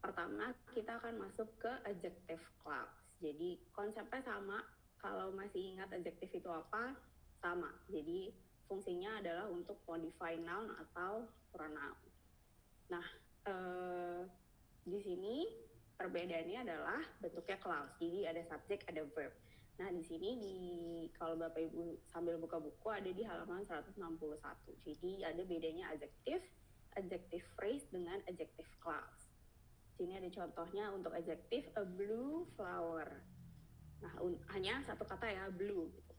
Pertama, kita akan masuk ke adjective clause. Jadi konsepnya sama, kalau masih ingat adjective itu apa, sama. Jadi fungsinya adalah untuk modify noun atau pronoun. Nah, di sini perbedaannya adalah bentuknya clause. Jadi ada subject, ada verb. Nah, di sini kalau Bapak Ibu sambil buka buku ada di halaman 161. Jadi ada bedanya adjective phrase dengan adjective clause. Sini ada contohnya untuk adjective a blue flower. Nah, hanya satu kata ya, blue gitu.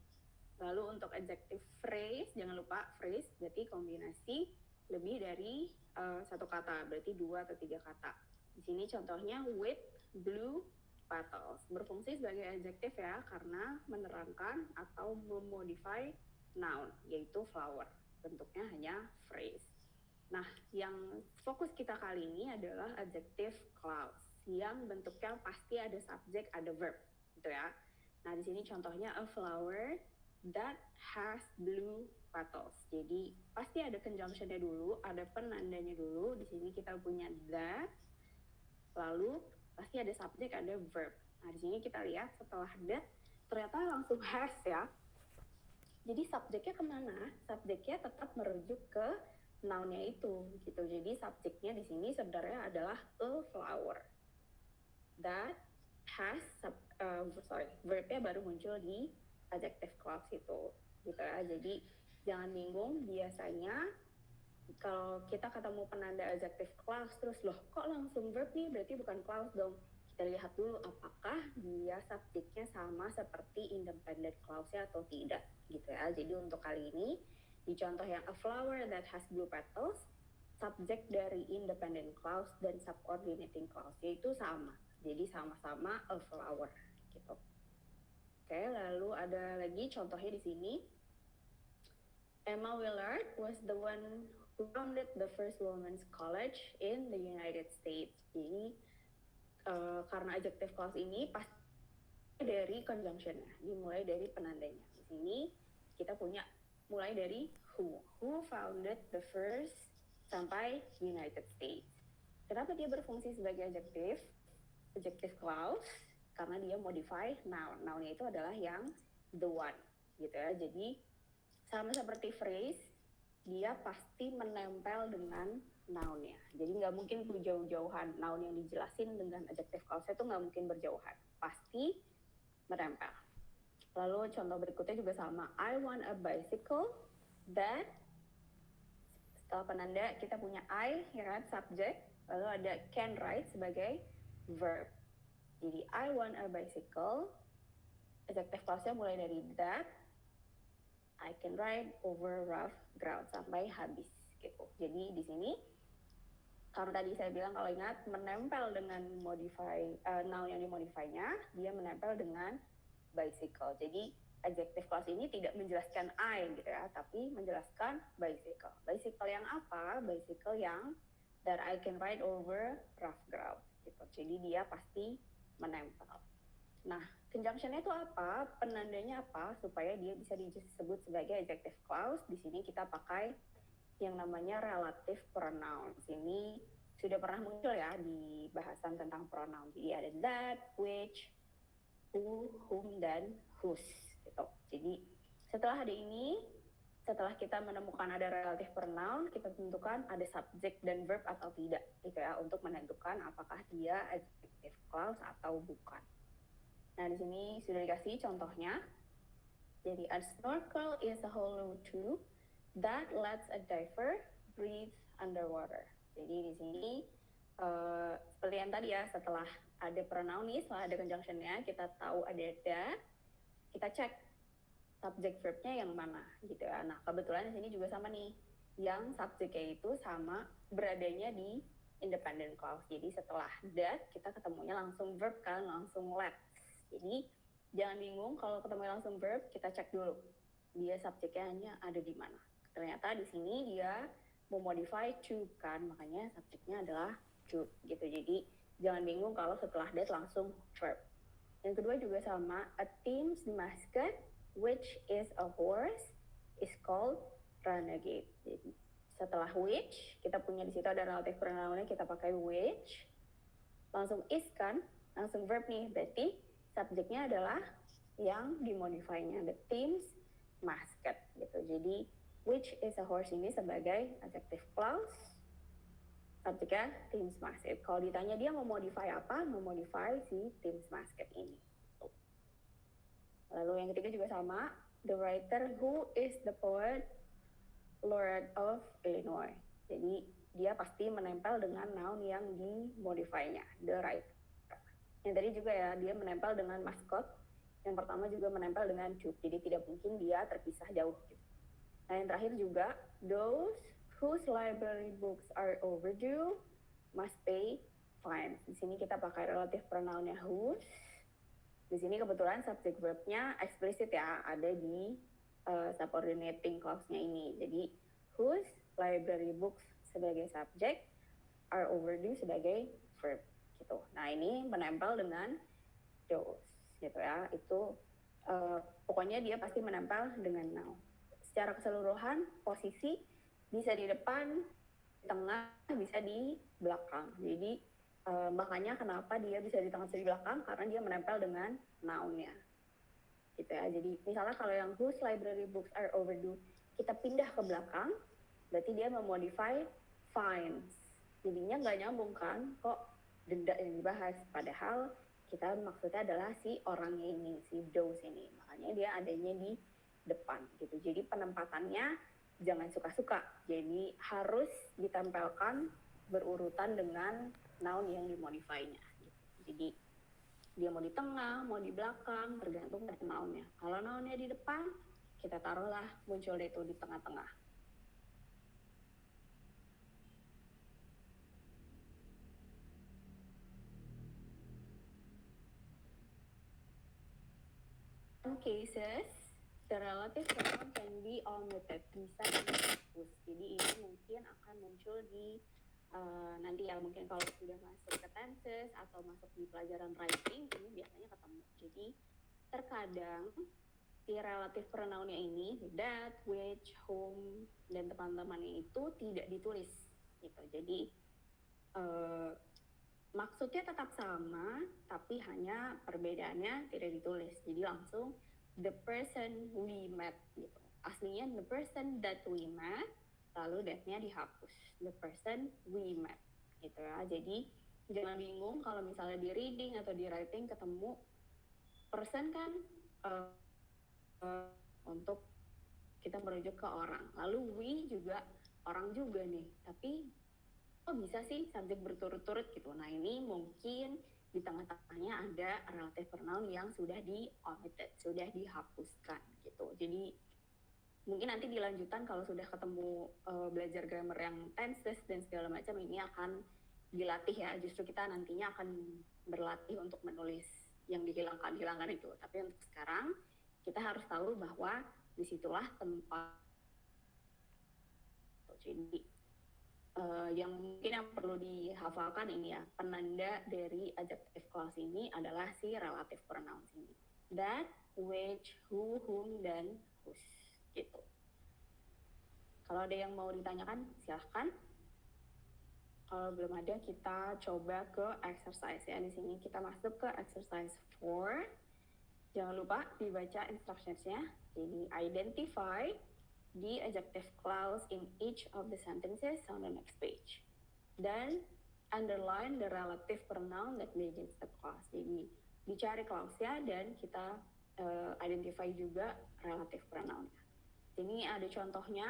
Lalu untuk adjective phrase, jangan lupa phrase berarti kombinasi lebih dari satu kata, berarti 2 atau 3 kata. Di sini contohnya with blue petals. Berfungsi sebagai adjective ya, karena menerangkan atau memodify noun, yaitu flower. Bentuknya hanya phrase. Nah, yang fokus kita kali ini adalah adjective clause, yang bentuknya pasti ada subject, ada verb, gitu ya. Nah, di sini contohnya a flower that has blue petals. Jadi pasti ada conjunctionnya dulu, ada penandanya dulu. Di sini kita punya that, lalu pasti ada subject, ada verb. Nah, di sini kita lihat setelah that ternyata langsung has ya. Jadi subjeknya kemana? Subjeknya tetap merujuk ke noun-nya itu gitu. Jadi subjeknya di sini sebenarnya adalah a flower that has verbnya baru muncul di adjective clause itu gitu ya. Jadi jangan bingung, biasanya kalau kita ketemu penanda adjective clause terus loh kok langsung verb nih, berarti bukan clause dong. Kita lihat dulu apakah dia subjeknya sama seperti independent clause-nya atau tidak gitu ya. Jadi untuk kali ini di contoh yang a flower that has blue petals, subjek dari independent clause dan subordinating clause itu sama. Jadi sama-sama a flower gitu. Oke, lalu ada lagi contohnya di sini. Emma Willard was the one who founded the first women's college in the United States. Jadi karena adjective clause ini pasti dari conjunctionnya, dimulai dari penandanya. Di sini kita punya mulai dari who founded the first sampai United States. Kenapa dia berfungsi sebagai adjective clause? Karena dia modify noun. Noun-nya itu adalah yang the one, gitu ya. Jadi sama seperti phrase, dia pasti menempel dengan noun-nya. Jadi nggak mungkin jauh-jauhan. Noun yang dijelasin dengan adjective clause itu nggak mungkin berjauhan. Pasti menempel. Lalu contoh berikutnya juga sama. I want a bicycle that, setelah penanda kita punya I, ya kan, subject. Lalu ada can ride sebagai verb. Jadi I want a bicycle, adjective clause-nya mulai dari that, I can ride over rough ground sampai habis gitu. Jadi di sini karena tadi saya bilang kalau ingat menempel dengan modify noun yang dimodify-nya, dia menempel dengan bicycle. Jadi adjective clause ini tidak menjelaskan I gitu ya, tapi menjelaskan bicycle. Bicycle yang apa? Bicycle yang that I can ride over rough ground gitu. Jadi dia pasti menempel. Nah, conjunction-nya itu apa? Penandanya apa supaya dia bisa disebut sebagai adjective clause? Di sini kita pakai yang namanya relative pronoun. Ini sudah pernah muncul ya di bahasan tentang pronoun. Jadi ada that, which, who, whom, dan whose gitu. Jadi setelah ada ini, setelah kita menemukan ada relative pronoun, kita tentukan ada subject dan verb atau tidak gitu ya, untuk menentukan apakah dia adjective clause atau bukan. Nah, di sini sudah dikasih contohnya. Jadi, a snorkel is a hollow tube that lets a diver breathe underwater. Jadi, di sini seperti yang tadi ya, setelah ada pronoun nih, setelah ada conjunctionnya, kita tahu ada that, kita cek subject verb-nya yang mana gitu ya. Nah, kebetulan di sini juga sama nih, yang subjeknya itu sama beradanya di independent clause. Jadi, setelah that, kita ketemunya langsung verb kan, langsung let. Jadi jangan bingung kalau ketemu langsung verb, kita cek dulu dia subjeknya hanya ada di mana. Ternyata di sini dia memodify to kan, makanya subjeknya adalah to gitu. Jadi jangan bingung kalau setelah that langsung verb. Yang kedua juga sama, a team's mascot which is a horse is called renegade. Jadi setelah which kita punya di situ ada relative pronounnya, kita pakai which. Langsung is kan, langsung verb nih, berarti subjeknya adalah yang dimodify-nya, the team's mascot gitu. Jadi which is a horse ini sebagai adjective clause, subjeknya team's mascot. Kalau ditanya dia mau modify apa, memodify si team's mascot ini. Lalu yang ketiga juga sama, the writer who is the poet laureate of Illinois. Jadi dia pasti menempel dengan noun yang dimodify-nya, the writer. Yang tadi juga ya, dia menempel dengan mascot. Yang pertama juga menempel dengan cup, jadi tidak mungkin dia terpisah jauh. Gitu. Nah yang terakhir juga, those whose library books are overdue must pay fine. Di sini kita pakai relative pronounnya whose. Di sini kebetulan subject verb-nya eksplisit ya, ada di subordinating clause-nya ini. Jadi whose library books sebagai subjek, are overdue sebagai verb gitu. Nah ini menempel dengan those gitu ya. Itu pokoknya dia pasti menempel dengan noun. Secara keseluruhan posisi bisa di depan, di tengah, bisa di belakang. Jadi makanya kenapa dia bisa di tengah, bisa di belakang, karena dia menempel dengan noun-nya gitu ya. Jadi misalnya kalau yang whose library books are overdue kita pindah ke belakang, berarti dia memodify fines. Jadinya nggak nyambung kan, kok denda yang dibahas, padahal kita maksudnya adalah si orangnya ini, si those ini, makanya dia adanya di depan gitu. Jadi penempatannya jangan suka-suka, jadi harus ditempelkan berurutan dengan noun yang dimodify-nya gitu. Jadi dia mau di tengah, mau di belakang, tergantung dari noun-nya. Kalau noun-nya di depan, kita taruhlah muncul itu di tengah-tengah. In cases, the relative pronoun can be omitted, bisa dihapus. Jadi ini mungkin akan muncul di nanti ya, mungkin kalau sudah masuk ke tenses atau masuk di pelajaran writing, ini biasanya ketemu. Jadi terkadang si relative pronounnya ini, that, which, whom, dan teman-temannya itu tidak ditulis gitu. Jadi maksudnya tetap sama, tapi hanya perbedaannya tidak ditulis. Jadi langsung the person we met gitu. Aslinya the person that we met, lalu that-nya dihapus. The person we met gitu ya. Jadi jangan bingung kalau misalnya di reading atau di writing ketemu person kan untuk kita merujuk ke orang. Lalu we juga orang juga nih, tapi kok bisa sih subjek berturut-turut gitu. Nah ini mungkin di tengah-tengahnya ada relative pronoun yang sudah di-omitted, sudah dihapuskan gitu. Jadi mungkin nanti di lanjutan kalau sudah ketemu belajar grammar yang tenses dan segala macam, ini akan dilatih ya. Justru kita nantinya akan berlatih untuk menulis yang dihilangkan itu. Tapi untuk sekarang kita harus tahu bahwa disitulah tempat. Jadi yang mungkin yang perlu dihafalkan ini ya, penanda dari adjective clause ini adalah si relative pronouns ini. That, which, who, whom, dan whose gitu. Kalau ada yang mau ditanyakan, silahkan. Kalau belum ada, kita coba ke exercise ya. Di sini kita masuk ke exercise 4. Jangan lupa dibaca instructions-nya. Jadi identify the adjective clause in each of the sentences on the next page. Dan underline the relative pronoun that begins the clause. Jadi dicari clause-nya dan kita identify juga relative pronoun-nya. Ini ada contohnya.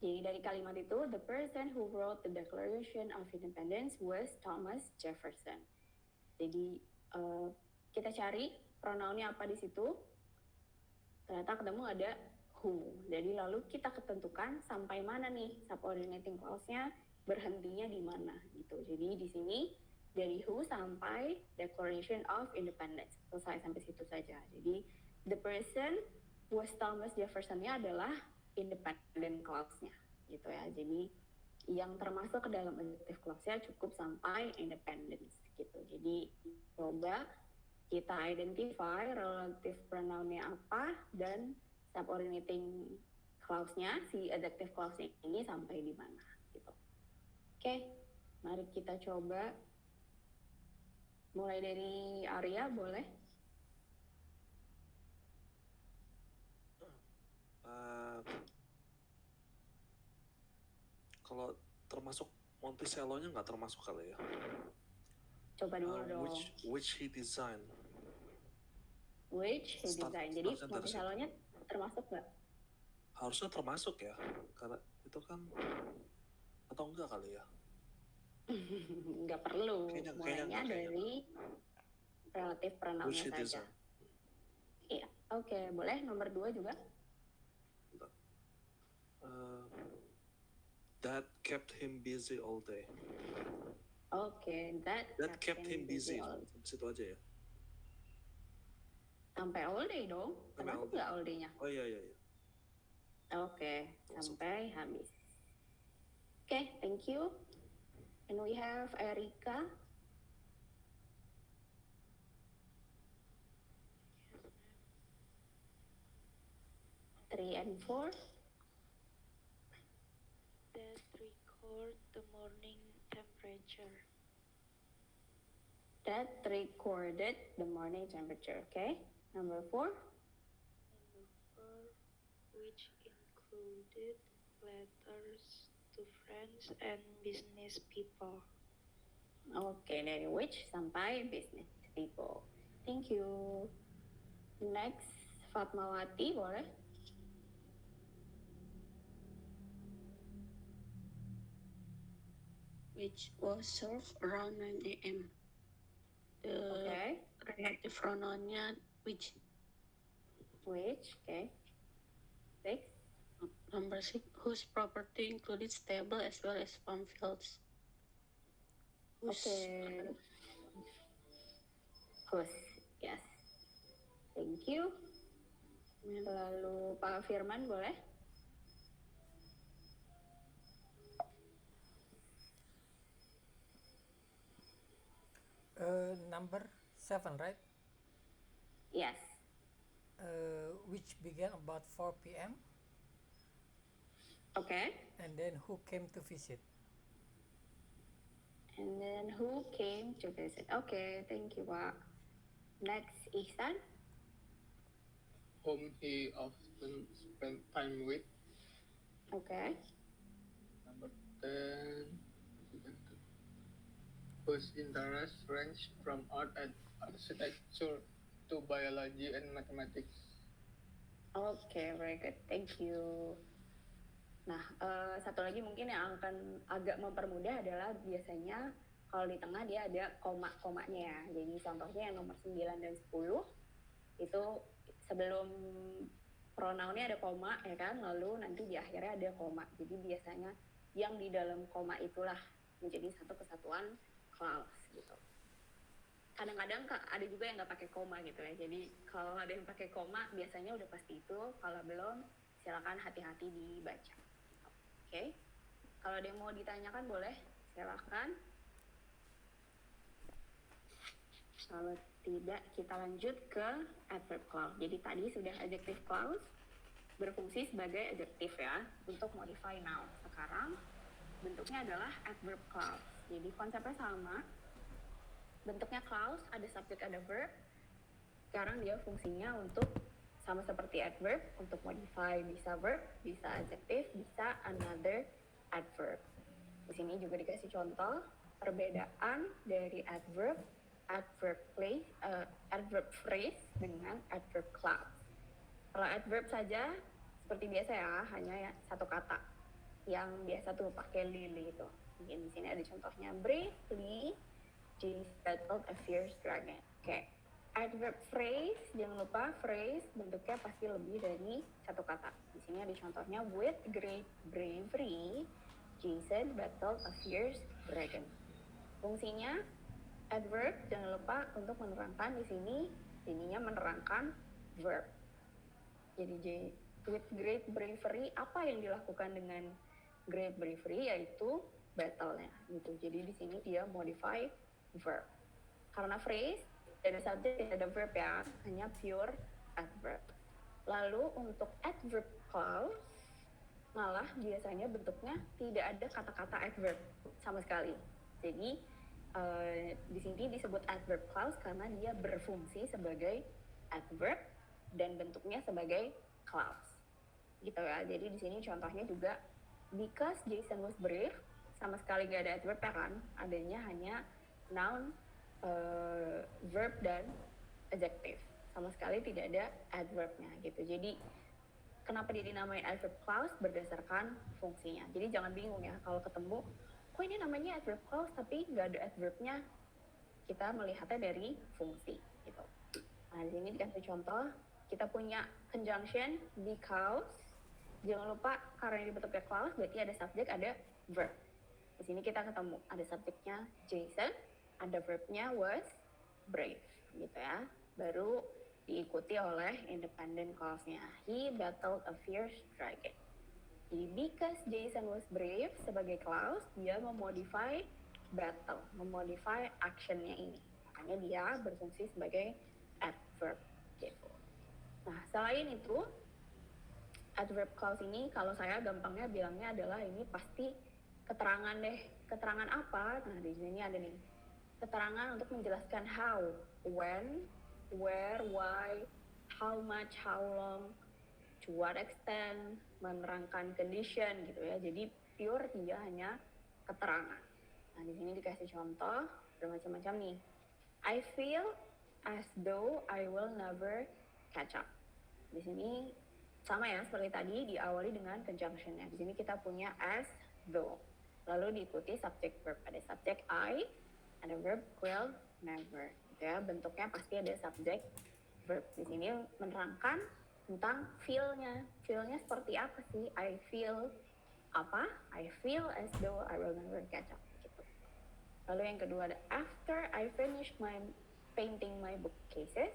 Jadi dari kalimat itu, the person who wrote the Declaration of Independence was Thomas Jefferson. Jadi kita cari pronounnya apa di situ. Ternyata ketemu ada who. Jadi lalu kita ketentukan sampai mana nih subordinating clause-nya, berhentinya di mana gitu. Jadi di sini dari who sampai Declaration of Independence. Selesai sampai situ saja. Jadi the person was Thomas Jefferson-nya adalah independent clause-nya gitu ya. Jadi yang termasuk ke dalam adjective clause-nya cukup sampai independence gitu. Jadi coba kita identify relative pronoun-nya apa dan subordinating clause-nya, si adjective clause ini sampai di mana gitu. Oke, mari kita coba Mulai dari Arya boleh? Kalau termasuk Monticello-nya nggak termasuk kali ya. Coba dulu dong. Which he designed. Which he designed. Jadi start dari Monticello-nya termasuk nggak? Harusnya termasuk ya, karena itu kan, atau enggak kali ya? Nggak perlu. Mulainya dari relatif pronounnya saja. Design. Iya, oke. Boleh nomor 2 juga? That kept him busy all day. Oke, that kept him busy. Sampai situ aja ya. Sampai all day dong. Kenapa nggak all day-nya? Oh iya. Oke, sampai habis. Oke, thank you. And we have Erika. Three and 4. That record the morning temperature. That recorded the morning temperature. Okay. Number 4. Number 4, which included letters to friends and business people. Okay, dari which sampai business people. Thank you. Next, Fatmawati, boleh? Which was served around 9 a.m. The relative pronounnya which. Which, okay. 6. Number 6, whose property included stable as well as farm fields. Okay. Whose, yes. Thank you. Lalu Pak Firman, boleh? Number 7, right? Yes. Which began about 4 p.m. Okay. And then who came to visit? And then who came to visit? Okay, thank you, Pak. Next, Ihsan. Whom he often spent time with. Okay. Number 10. Whose interests range from art and architecture to biology and mathematics. Okay, very good. Thank you. Nah, satu lagi mungkin yang akan agak mempermudah adalah biasanya kalau di tengah dia ada koma-komanya ya. Jadi contohnya yang nomor 9 dan 10 itu sebelum pronounnya ada koma ya kan, lalu nanti di akhirnya ada koma. Jadi biasanya yang di dalam koma itulah menjadi satu kesatuan clause gitu. Kadang-kadang ada juga yang nggak pakai koma gitu ya. Jadi kalau ada yang pakai koma biasanya udah pasti itu. Kalau belum silakan hati-hati dibaca. Oke. Kalau ada yang mau ditanyakan boleh silakan. Kalau tidak kita lanjut ke adverb clause. Jadi tadi sudah adjective clause berfungsi sebagai adjective ya untuk modify noun. Sekarang bentuknya adalah adverb clause. Jadi konsepnya sama. Bentuknya clause, ada subject, ada verb. Sekarang dia fungsinya untuk sama seperti adverb, untuk modify bisa verb, bisa adjective, bisa another adverb. Di sini juga dikasih contoh perbedaan dari adverb phrase dengan adverb clause. Kalau adverb saja seperti biasa ya, hanya ya satu kata yang biasa tuh pakai lily itu. Mungkin di sini ada contohnya bravely James battled a fierce dragon. Oke. Adverb phrase, jangan lupa phrase bentuknya pasti lebih dari satu kata. Di sini ada contohnya with great bravery Jason battled a fierce dragon. Fungsinya adverb jangan lupa untuk menerangkan di sini ininya menerangkan verb. Jadi with great bravery apa yang dilakukan dengan great bravery yaitu battle-nya gitu. Jadi di sini dia modify verb. Karena phrase ada subject ada verb ya, hanya pure adverb. Lalu untuk adverb clause malah biasanya bentuknya tidak ada kata-kata adverb sama sekali. Jadi Di sini disebut adverb clause karena dia berfungsi sebagai adverb dan bentuknya sebagai clause. Gitu ya. Jadi di sini contohnya juga because Jason was brave, sama sekali nggak ada adverb ya kan, adanya hanya noun, verb dan adjective. Sama sekali tidak ada adverbnya gitu. Jadi kenapa dia dinamain adverb clause berdasarkan fungsinya. Jadi jangan bingung ya kalau ketemu kok ini namanya adverb clause tapi nggak ada adverbnya. Kita melihatnya dari fungsi gitu. Nah di sini dikasih contoh, kita punya conjunction because. Jangan lupa karena ini bentuknya clause berarti ada subjek ada verb. Di sini kita ketemu ada subjeknya Jason, ada verbnya was brave gitu ya. Baru diikuti oleh independent clause-nya. He battled a fierce dragon. Jadi because Jason was brave sebagai clause, dia memodify battle, memodify actionnya ini. Makanya dia berfungsi sebagai adverb gitu. Nah, selain itu, adverb clause ini kalau saya gampangnya bilangnya adalah ini pasti keterangan deh. Keterangan apa? Nah, di sini ada nih. Keterangan untuk menjelaskan how, when, where, why, how much, how long, to what extent, menerangkan condition gitu ya. Jadi pure dia hanya keterangan. Nah, di sini dikasih contoh bermacam-macam nih. I feel as though I will never catch up. Di sini sama ya seperti tadi diawali dengan conjunction-nya. Di sini kita punya as though. Lalu diikuti subject verb. Ada subject I, ada verb will never. Gitu ya. Bentuknya pasti ada subject verb. Di sini menerangkan tentang feel-nya. Feel-nya seperti apa sih? I feel apa? I feel as though I will never catch up. Gitu. Lalu yang kedua ada after I finish painting my bookcases,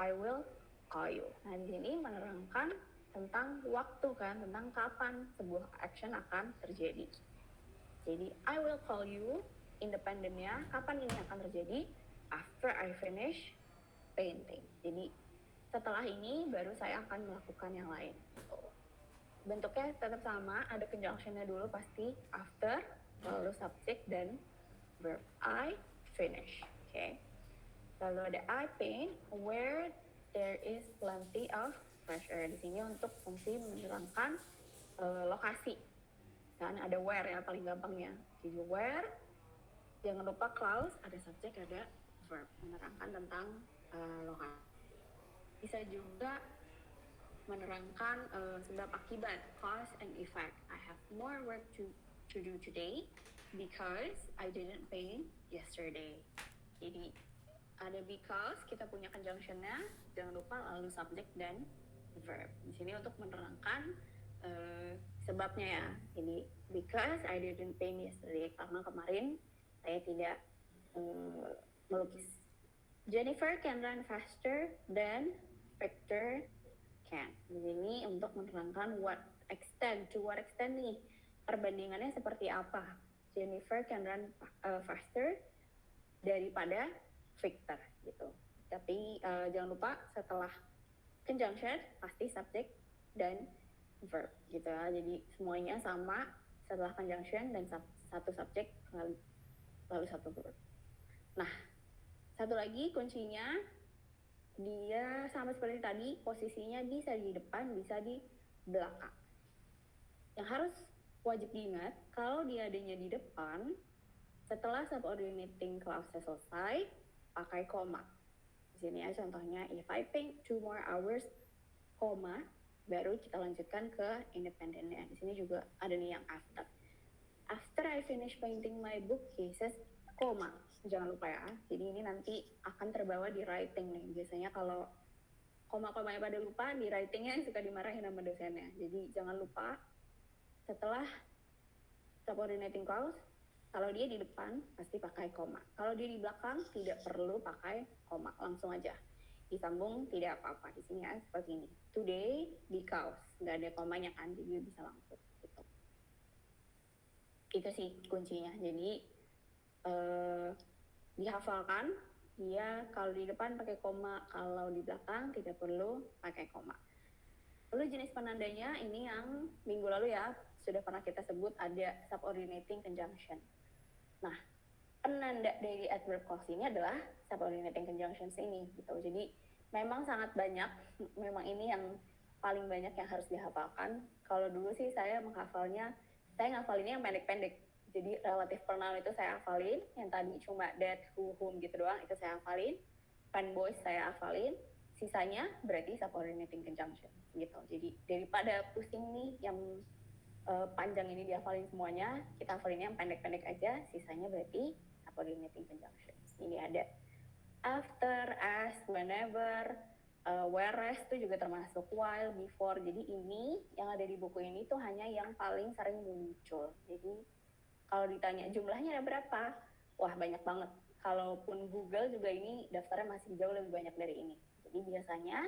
I will call you. Nah di sini menerangkan tentang waktu kan, tentang kapan sebuah action akan terjadi. Jadi I will call you, independentnya kapan ini akan terjadi? After I finish painting. Jadi setelah ini baru saya akan melakukan yang lain. Bentuknya tetap sama, ada conjunction-nya dulu pasti after, lalu subject dan verb. I finish, okay. Lalu ada I paint where there is plenty of fresh air. Di sini untuk fungsi menerangkan lokasi. Kan ada where ya paling gampangnya. Jadi where, jangan lupa clause, ada subject, ada verb. Menerangkan tentang lokasi. Bisa juga menerangkan sebab akibat, cause and effect. I have more work to do today because I didn't paint yesterday. Jadi ada because, kita punya conjunction-nya, jangan lupa lalu subject dan verb. Di sini untuk menerangkan sebabnya ya. Ini because I didn't paint yesterday, karena kemarin saya tidak melukis. Jennifer can run faster than Victor can. Di sini untuk menerangkan to what extent nih, perbandingannya seperti apa. Jennifer can run faster daripada Victor gitu. Tapi jangan lupa setelah conjunction pasti subject dan verb gitu ya. Jadi semuanya sama setelah conjunction dan satu subject lalu satu verb. Nah, satu lagi kuncinya dia sama seperti tadi, posisinya bisa di depan, bisa di belakang. Yang harus wajib diingat, kalau dia adanya di depan, setelah subordinating clause selesai, pakai koma. Di sini ya contohnya, if I paint 2 more hours, koma, baru kita lanjutkan ke independentnya. Di sini juga ada nih yang after. After I finish painting my bookcases, koma. Jangan lupa ya. Jadi ini nanti akan terbawa di writing nih. Biasanya kalau koma-komanya pada lupa, di writingnya suka dimarahin sama dosennya. Jadi jangan lupa setelah subordinating clause, kalau dia di depan pasti pakai koma. Kalau dia di belakang tidak perlu pakai koma, langsung aja disambung, tidak apa-apa. Di sini ya seperti ini. Today because nggak ada komanya kan, jadi bisa langsung gitu. Itu sih kuncinya. Jadi dihafalkan, dia kalau di depan pakai koma, kalau di belakang tidak perlu pakai koma. Lalu jenis penandanya ini yang minggu lalu ya sudah pernah kita sebut, ada subordinating conjunction. Nah, penanda dari adverb clause ini adalah subordinating conjunctions ini gitu. Jadi memang sangat banyak, memang ini yang paling banyak yang harus dihafalkan. Kalau dulu sih saya menghafalnya, saya ngafalinnya yang pendek-pendek. Jadi relative pronoun itu saya hafalin, yang tadi cuma that, who, whom gitu doang, itu saya hafalin. Fanboys saya hafalin, sisanya berarti subordinating conjunction gitu. Jadi daripada pusing nih yang panjang ini dihafalin semuanya, kita hafalin yang pendek-pendek aja, sisanya berarti subordinating conjunctions. Ini ada after, as, whenever, whereas itu juga termasuk while, before. Jadi ini yang ada di buku ini tuh hanya yang paling sering muncul. Jadi kalau ditanya jumlahnya ada berapa? Wah, banyak banget. Kalaupun Google juga ini daftarnya masih jauh lebih banyak dari ini. Jadi biasanya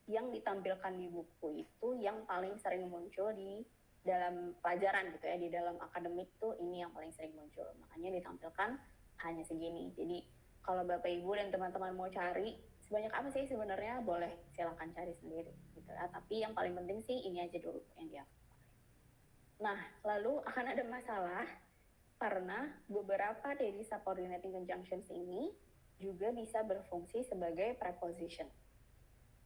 yang ditampilkan di buku itu yang paling sering muncul di dalam pelajaran gitu ya, di dalam akademik tuh ini yang paling sering muncul. Makanya ditampilkan hanya segini. Jadi kalau Bapak Ibu dan teman-teman mau cari sebanyak apa sih sebenarnya, boleh silakan cari sendiri gitu ya. Tapi yang paling penting sih ini aja dulu yang dihafal. Nah, lalu akan ada masalah karena beberapa dari subordinating conjunctions ini juga bisa berfungsi sebagai preposition.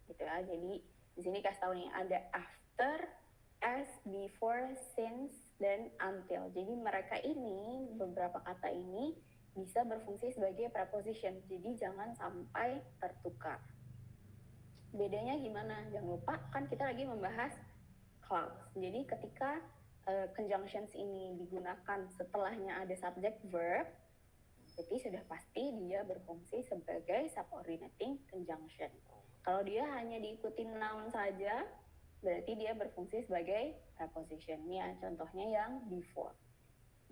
Gitu ya. Jadi di sini kasih tahu nih ada after, as, before, since, dan until. Jadi mereka ini, beberapa kata ini bisa berfungsi sebagai preposition. Jadi jangan sampai tertukar. Bedanya gimana? Jangan lupa kan kita lagi membahas clause. Jadi ketika conjunctions ini digunakan setelahnya ada subject verb, jadi sudah pasti dia berfungsi sebagai subordinating conjunction. Kalau dia hanya diikuti noun saja, berarti dia berfungsi sebagai preposition. Ini ya, contohnya yang before.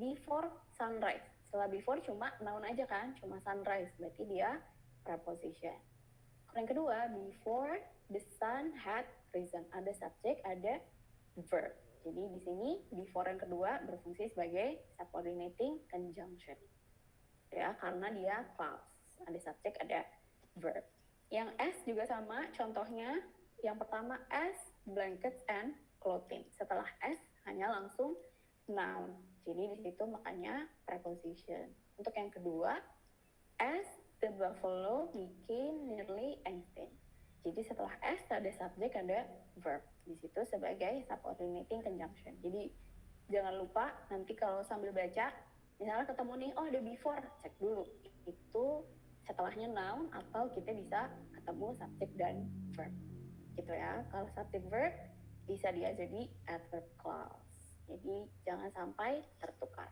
Before sunrise. Setelah before cuma noun aja kan, cuma sunrise. Berarti dia preposition. Yang kedua, before the sun had risen. Ada subject, ada verb. Jadi di sini before yang kedua berfungsi sebagai subordinating conjunction. Ya, karena dia clause. Ada subject, ada verb. Yang as juga sama, contohnya yang pertama as, blankets and clothing. Setelah as hanya langsung noun. Jadi di situ makanya preposition. Untuk yang kedua, as the buffalo became nearly extinct. Jadi setelah as ada subject, ada verb. Di situ sebagai subordinating conjunction. Jadi jangan lupa nanti kalau sambil baca, misalnya ketemu nih, oh ada before, cek dulu. Itu setelahnya noun atau kita bisa ketemu subject dan verb. Gitu ya. Kalau subject verb bisa dia jadi adverb clause. Jadi jangan sampai tertukar.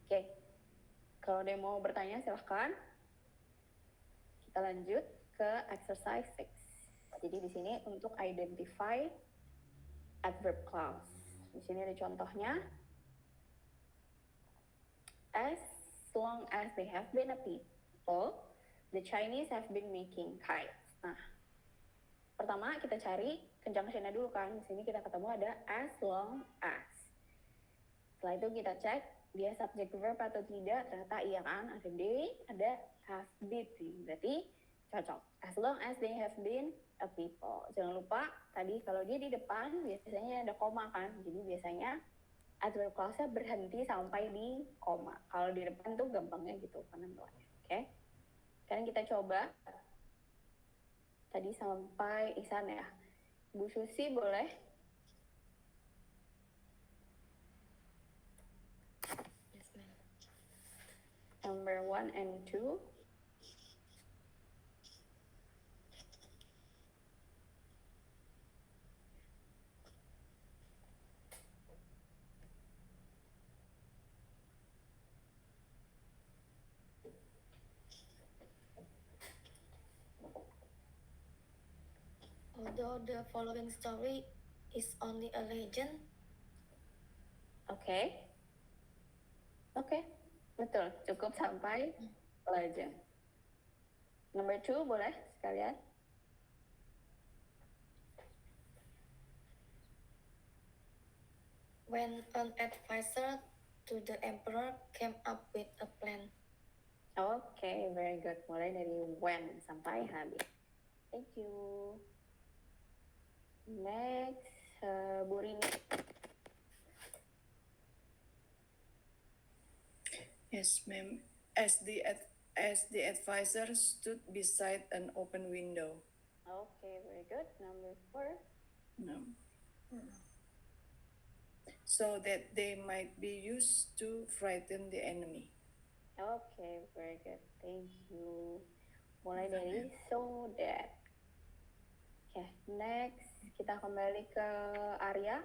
Oke. Kalau ada yang mau bertanya silahkan. Kita lanjut ke exercise 6. Jadi di sini untuk identify adverb clause. Di sini ada contohnya. As long as they have been a people, the Chinese have been making kites. Nah, pertama kita cari conjunction-nya dulu kan. Di sini kita ketemu ada as long as. Setelah itu kita cek dia subject verb atau tidak. Ternyata iya kan, ada they, ada have been. Berarti cocok. As long as they have been a people. Jangan lupa tadi kalau dia di depan biasanya ada koma kan. Jadi biasanya adverb clause-nya berhenti sampai di koma. Kalau di depan tuh gampangnya gitu penentuannya. Oke. Sekarang kita coba. Tadi sampai Ihsan ya. Bu Susi boleh? Yes, ma'am. Number 1 and 2. Although the following story is only a legend, Oke. Oke. Betul. Cukup sampai legend. Number 2 boleh sekalian? when an advisor to the emperor came up with a plan. Oke, very good. Mulai dari when sampai habis. Thank you. Next, Bu Rini. Yes, ma'am. As the advisor stood beside an open window. Okay, very good. Number 4. No. So that they might be used to frighten the enemy. Okay, very good. Thank you. Mulai dari so that. Oke, next kita kembali ke Arya.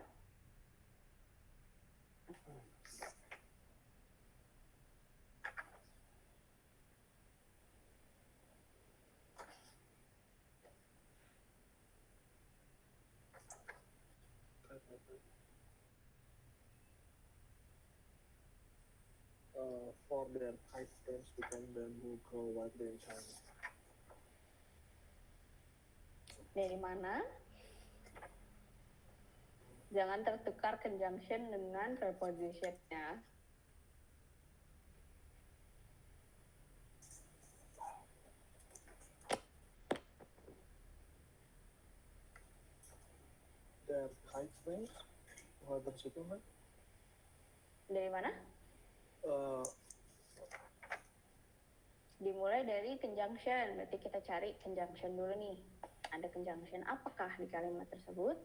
For their kite frames became bamboo grow widely in China. Dari mana? Jangan tertukar conjunction dengan preposition-nya. Their kite frames, dari situ kan? Dari mana? Dimulai dari conjunction, berarti kita cari conjunction dulu nih. Ada conjunction apakah di kalimat tersebut?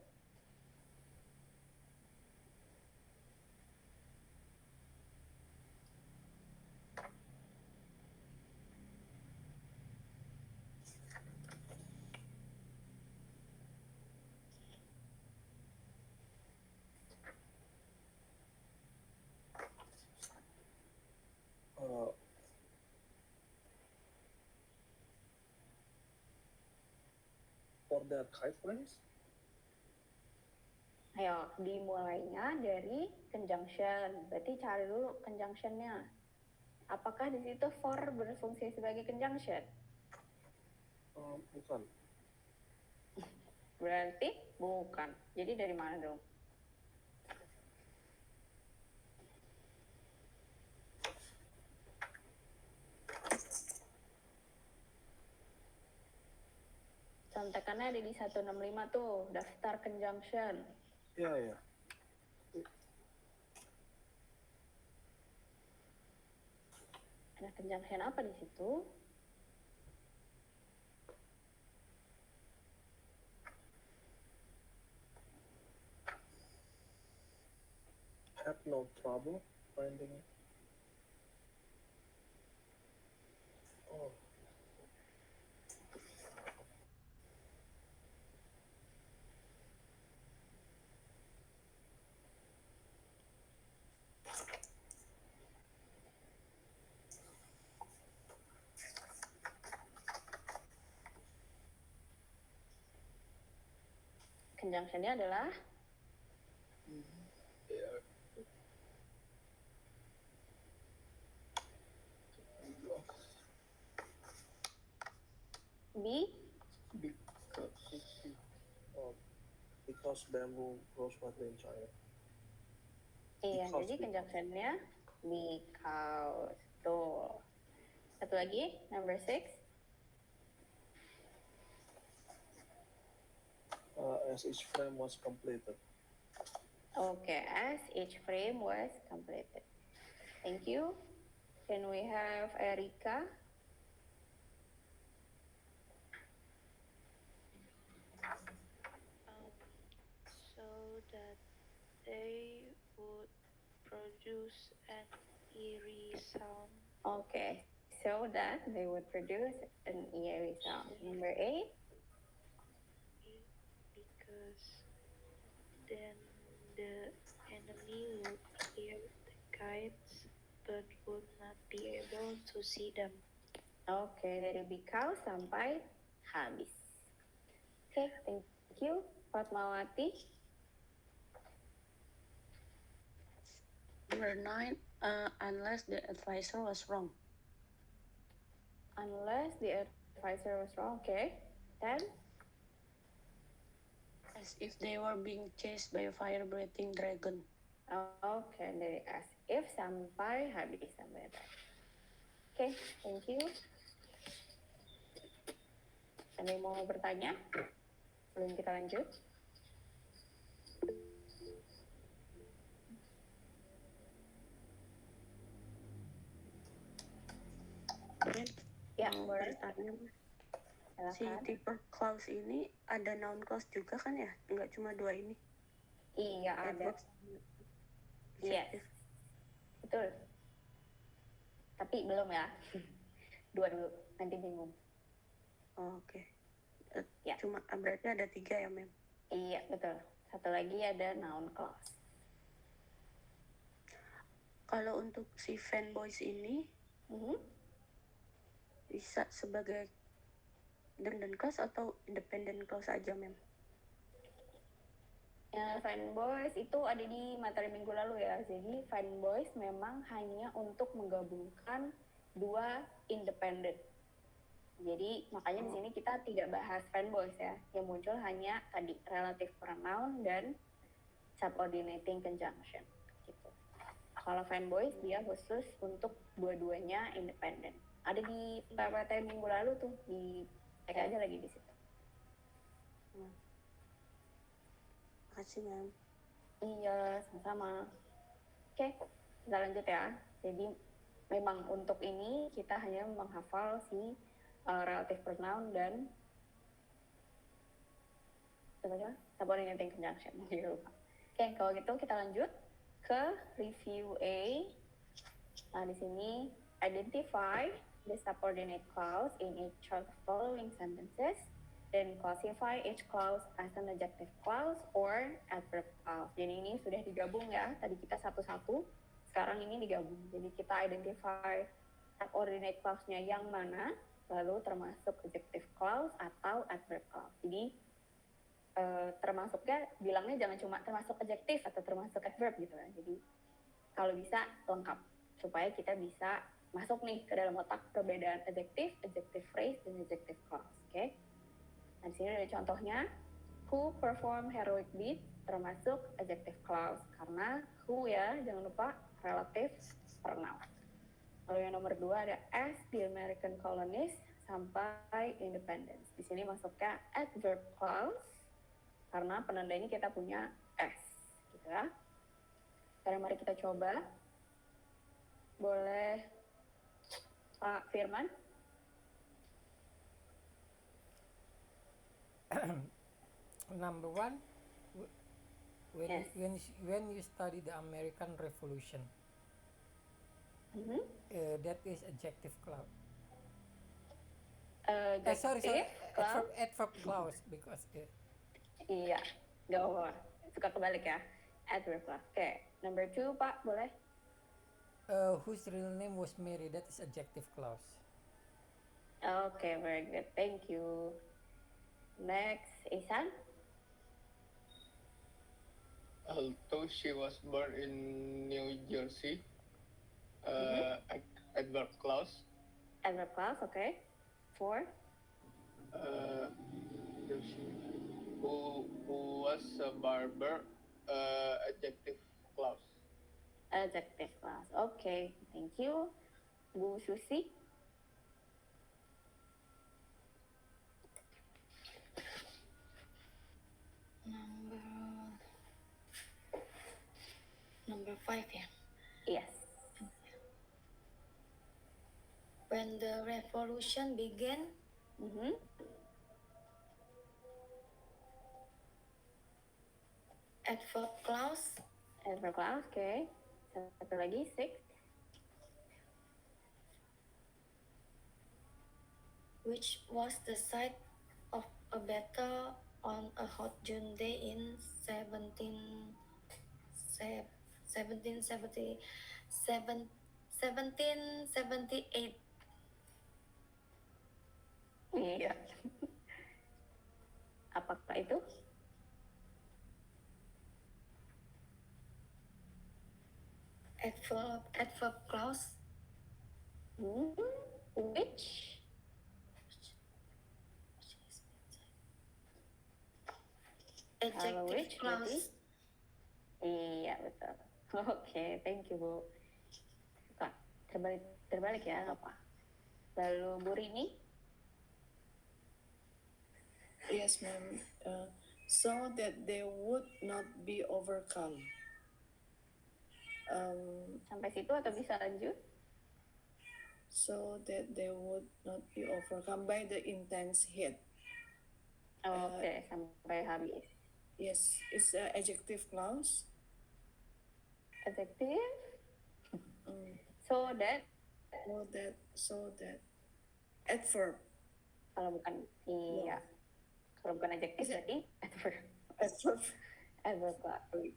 For their kite frames? Ayo, dimulainya dari conjunction. Berarti cari dulu conjunction-nya. Apakah di situ for berfungsi sebagai conjunction? Bukan. Berarti bukan. Jadi dari mana dong? Contekannya ada di 165 tuh, daftar conjunction. Iya. Ada conjunction apa di situ? Had no trouble finding it. Oh. Conjunction-nya adalah be. Because bamboo grows widely in China. Iya, Because. jadi conjunction-nya because. Tuh. Satu lagi, number 6. As each frame was completed. Okay, as each frame was completed. Thank you. Can we have Erika? So that they would produce an eerie sound. Okay, so that they would produce an eerie sound. Number 8. Because then the enemy would hear the kites but would not be able to see them. Oke, dari because sampai habis. Oke, thank you. Fatmawati. Number 9, unless the advisor was wrong. Unless the advisor was wrong. Okay. 10. As if they were being chased by a fire-breathing dragon. Oke, dari as if sampai habis sampai tadi. Oke, thank you. Ada yang mau bertanya? Sebelum kita lanjut. Ya, mau boleh. bertanya, si Silakan. tipe clause ini ada noun clause juga kan ya? Nggak cuma dua ini, Iya, ada. adverb sama Yes, adjective. betul. Tapi belum ya. Dua dulu, nanti bingung. Oh, oke. Ya. Cuma berarti ada 3 ya, Mem? Iya, betul. Satu lagi ada noun clause. Kalau untuk si fanboys ini Mhm. bisa sebagai dependent clause atau independent clause aja, Mem? Ya, fanboys itu ada di materi minggu lalu ya. Jadi fanboys memang hanya untuk menggabungkan dua independent. Jadi makanya di sini kita tidak bahas fanboys ya. Yang muncul hanya tadi relative pronoun dan subordinating conjunction gitu. Kalau fanboys dia khusus untuk dua-duanya independent. Ada di materi minggu lalu tuh, di cek aja lagi di situ. Makasih, Mem. Iya, sama-sama. Oke, kita lanjut ya. Jadi memang untuk ini kita hanya menghafal si relative pronoun dan subordinating conjunction. Jadi lupa. Oke, kalau gitu kita lanjut ke review A. Nah, di sini identify the subordinate clause in each of the following sentences. Then classify each clause as an adjective clause or adverb clause. Jadi ini sudah digabung ya. Tadi kita satu-satu, sekarang ini digabung. Jadi kita identify subordinate clause-nya yang mana, lalu termasuk adjective clause atau adverb clause. Jadi termasuknya bilangnya jangan cuma termasuk adjective atau termasuk adverb gitu ya. Jadi kalau bisa lengkap supaya kita bisa masuk nih ke dalam otak perbedaan adjective, adjective phrase, dan adjective clause. Oke? Nah, di sini ada contohnya, who perform heroic deed termasuk adjective clause karena who ya, jangan lupa relative pronoun. Lalu yang nomor 2 ada as the American colonists sampai independence. Di sini masuknya adverb clause karena penanda ini kita punya as, gitu ya. Sekarang mari kita coba. Boleh Pak Firman? Number one, when Yes. when you study the American Revolution, that is adjective clause. Sorry, clause. adverb clause because Iya, nggak apa-apa. Suka kebalik ya. Adverb clause. Oke, number 2 Pak, boleh? whose real name was Mary, that is adjective clause. Okay, very good. Thank you. Next, Isan. Although she was born in New Jersey, adverb clause. Adverb clause, okay. 4. Who was a barber, adjective clause. Adjective clause. Okay, thank you. Bu Susi. Number 5 ya. Yes. When the revolution began, adverb clause. Adverb clause, okay. Satu lagi, 6. Which was the site of a battle on a hot June day in 1778. Iya. Apakah itu? Adverb clause. Which? Adjective which clause. Iya, betul. Oke, thank you, Bu. Suka terbalik ya, nggak apa. Lalu Bu Rini? Yes, ma'am. So that they would not be overcome. Sampai situ atau bisa lanjut? so that they would not be overcome by the intense heat. Oke, sampai habis. Yes, it's an adjective clause. Adjective, Mm, so that, so that. Adverb. kalau bukan, iya. Kalau bukan adjective Is it- berarti adverb. Adverb. Adverb clause.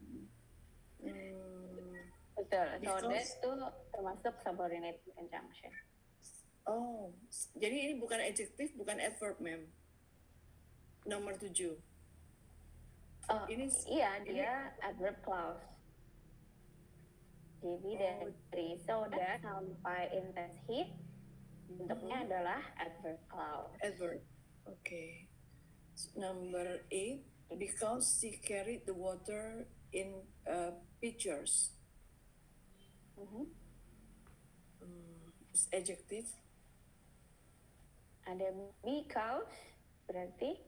Mm, Betul, so Because- that tuh termasuk subordinate conjunction. oh, jadi ini bukan adjective, bukan adverb, ma'am. Nomor 7. Oh, Ini- iya, ini- dia adverb clause. Jadi dari so that sampai intense heat, bentuknya adalah adverb clause. Adverb. Okay. Number 8. Because she carried the water in pitchers. Mhm. It's adjective. Ada because, berarti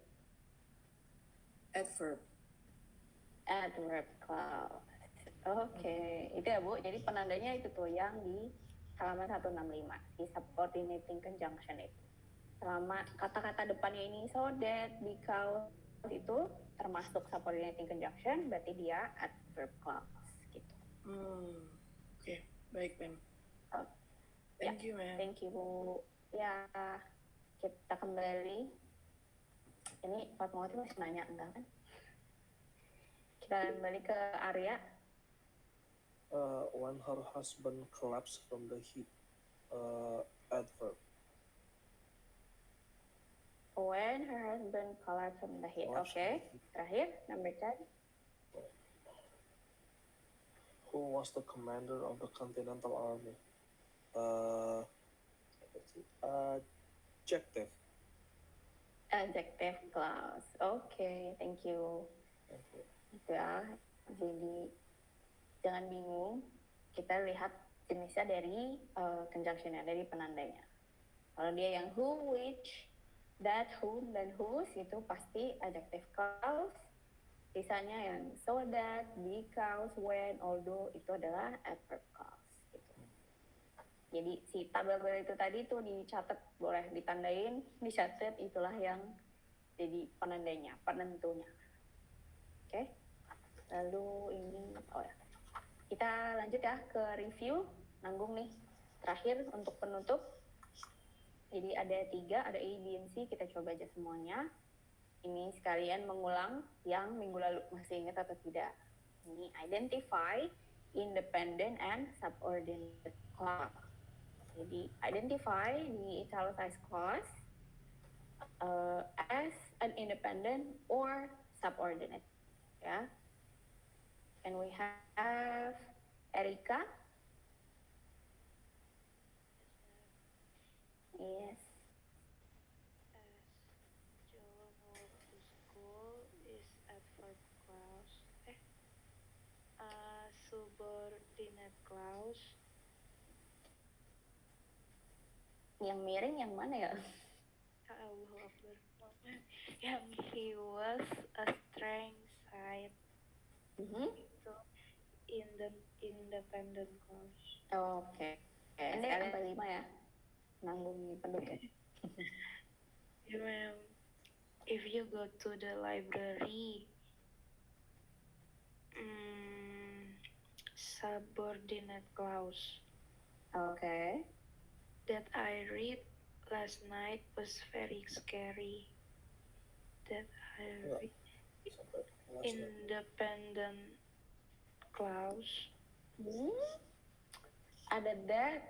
Adverb. adverb clause. Oke, itu ya Bu. Jadi penandanya itu tuh yang di halaman 165, di subordinating conjunction itu. Selama kata-kata depannya ini so that, because itu termasuk subordinating conjunction, berarti dia adverb clause gitu. Oke, baik, ma'am. Oh, Thank you, ma'am. Thank you Bu. Ya, kita kembali. Ini Fatmawati masih nanya enggak kan? Kita kembali ke Arya. When her husband collapsed from the heat. Adverb. When her husband collapsed from the heat. Collapsed Oke. from the heat. Terakhir, number 10. Who was the commander of the Continental Army? Let's see. Adjective. Adjective clause. Oke, thank you. Okay. Itu ya. Jadi, jangan bingung. Kita lihat jenisnya dari conjunctionnya, dari penandanya. Kalau dia yang who, which, that, whom, dan whose, itu pasti adjective clause. Sisanya yang so that, because, when, although, itu adalah adverb clause. Gitu. Jadi si tabel-tabel itu tadi tuh dicatat, boleh ditandain, dicatat, itulah yang jadi penandanya, penentunya. Oke. Lalu ini, oh ya. Kita lanjut ya ke review, nanggung nih. Terakhir untuk penutup. Jadi ada 3, ada A, B, and C, kita coba aja semuanya. Ini sekalian mengulang yang minggu lalu, masih ingat atau tidak. Ini identify, independent, and subordinate clause. Jadi identify di italicized clause as an independent or subordinate. Ya. And we have Erika. Yes. As John walked to school is adverb clause. Subordinate clause. Yang miring yang mana ya? Allahu Akbar. Yang he was a strength side itu in the independent clause. Oke. Ini yang kelima ya. Nanggung penduduk. If you go to the library, subordinate clause. Oke. That I read last night was very scary. That I read Sampai kelas ya. independent clause. Ada that.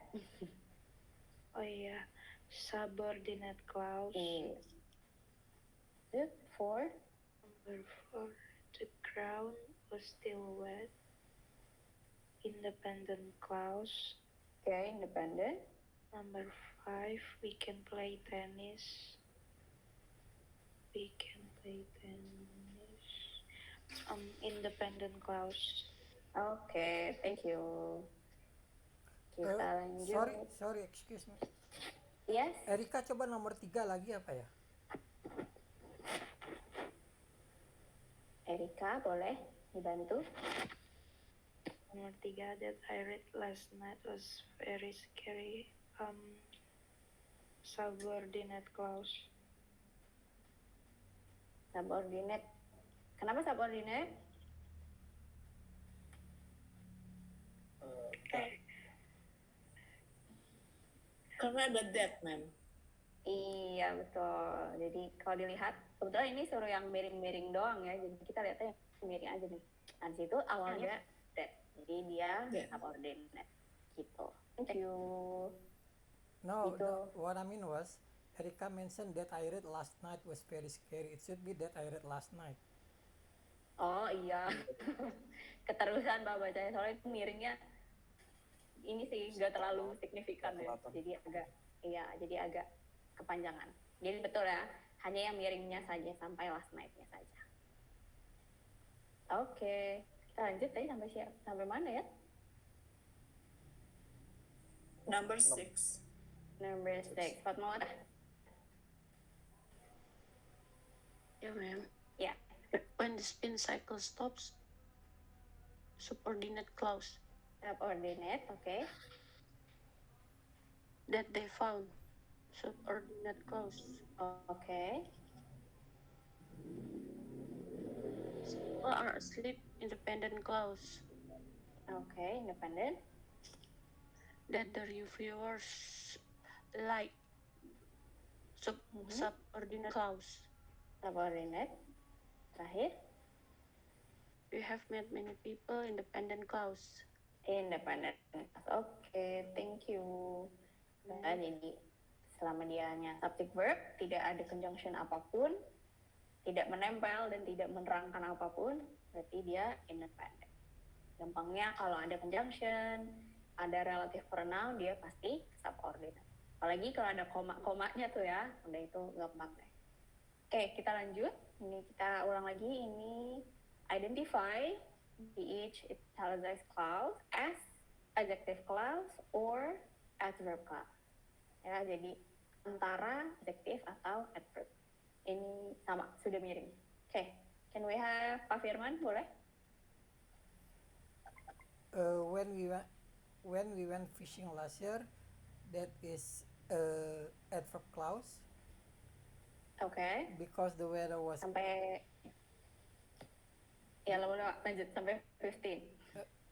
Oh iya, subordinate clause. Good for. Number 4, the ground was still wet. Independent clause. Okay, independent. Number 5, we can play tennis. We can play tennis. Independent clause. Oke, thank you. Kita lanjut. Sorry, excuse me. Yes. Erika coba nomor 3 lagi apa ya? Erika, boleh dibantu? Nomor 3, that I read last night was very scary. subordinate clause. Subordinate. Kenapa subordinate? Karena ada that, ma'am. Iya betul. Jadi kalau dilihat, kebetulan ini suruh yang miring-miring doang ya. Jadi kita lihatnya yang miring aja nih. Nah di situ awalnya that. Jadi dia That. subordinate gitu. Thank you. No, Gitu. what I mean was, Erika mentioned that I read last night was very scary. It should be that I read last night. Oh iya. Keterusan Pak bacanya soalnya itu miringnya ini sih nggak terlalu signifikan ya. Kelihatan. Jadi agak kepanjangan. Jadi betul ya, hanya yang miringnya saja sampai last night-nya saja. Oke, kita lanjut tadi sampai mana ya? Number 6. Number 6. Fatmawati. Yeah, ma'am. Ya. When the spin cycle stops, subordinate clause Subordinate, oke. that they found, subordinate clause. Oke. People are asleep, independent clause. Oke, independent. That the reviewers like, subordinate clause. Subordinate. Terakhir, We have met many people, independent clause. independent. Oke, thank you. Nah, jadi selama dianya subject verb, tidak ada conjunction apapun, tidak menempel dan tidak menerangkan apapun, berarti dia independent. Gampangnya kalau ada conjunction, ada relative pronoun, dia pasti subordinate. Apalagi kalau ada koma-komanya tuh ya, udah itu gampang deh. Oke, kita lanjut. Ini kita ulang lagi. Ini identify each italicized clause as adjective clause or adverb clause. Ya, jadi antara adjective atau adverb. Ini sama, sudah miring. Oke, can we have Pak Firman, boleh? When we went fishing last year, that is adverb clause Oke, because the weather was sampai ya lanjut sampai 15.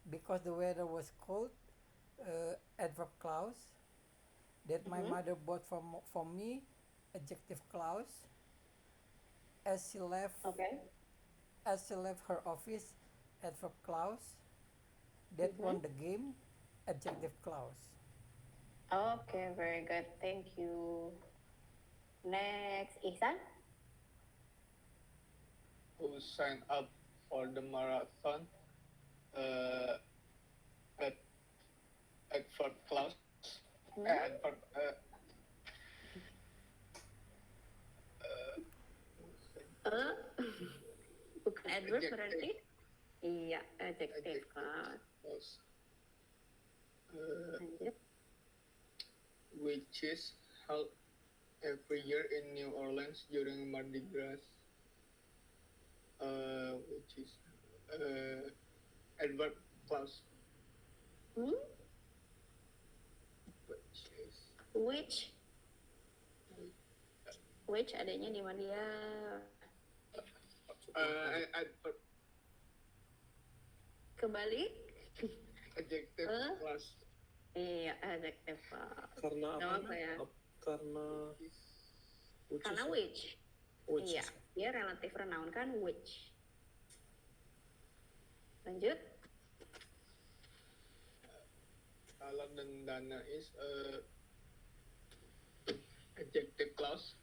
because the weather was cold. Adverb clause that my mother bought for me, adjective clause. As she left Oke, her office, adverb clause. That won the game, adjective clause. oke, very good. Thank you. Next, Ihsan. Who signed up for the marathon? Adverb clause. Adverb. Bukan adverb Adjective. berarti? Iya, adjective clause. Clause. Lanjut. Which is held every year in New Orleans during Mardi Gras. Which is adverb clause. Which is Which adanya di mana dia? adverb Kebalik? adjective clause. Iya, adjective clause. Karena Nggak apa? apa ya? Karena Karena which? which Iya, dia relative pronoun kan which. Lanjut. Salah dan dana is adjective clause.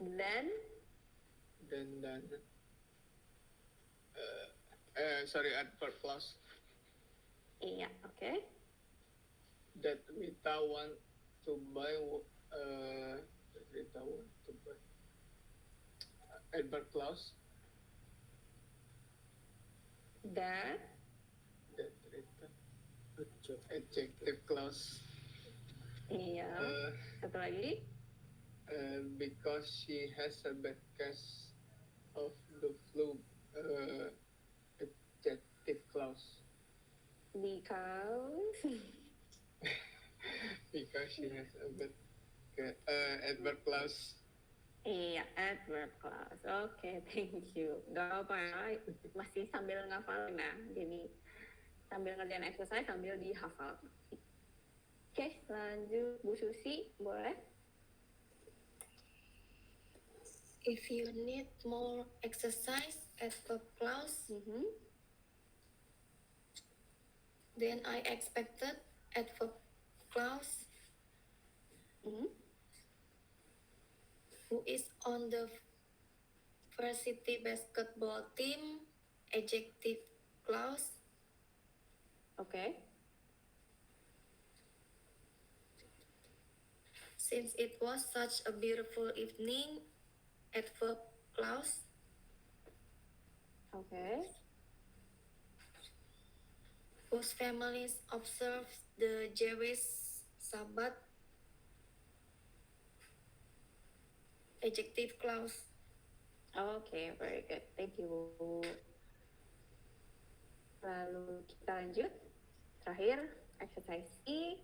Dan Dana. Adverb clause. iya, oke. That Rita want to buy. Adverb clause. That That Rita. Adjective clause. iya. Satu lagi. Because she has a bad case of the flu. Adjective clause. Because because she has a bit adverb clause. Iya, adverb clause. Oke, thank you. Gak apa ya, masih sambil ngafalin ya. Jadi sambil ngerjain exercise sambil dihafal. Oke, lanjut Bu Susi, boleh? If you need more exercise adverb clause, then I expected adverb clause who is on the varsity basketball team, adjective clause, Oke. since it was such a beautiful evening, adverb clause, Oke. whose families observe the Jewish Sabbath, adjective clause. Oke, very good. Thank you, Bu. Lalu kita lanjut. Terakhir, exercise E.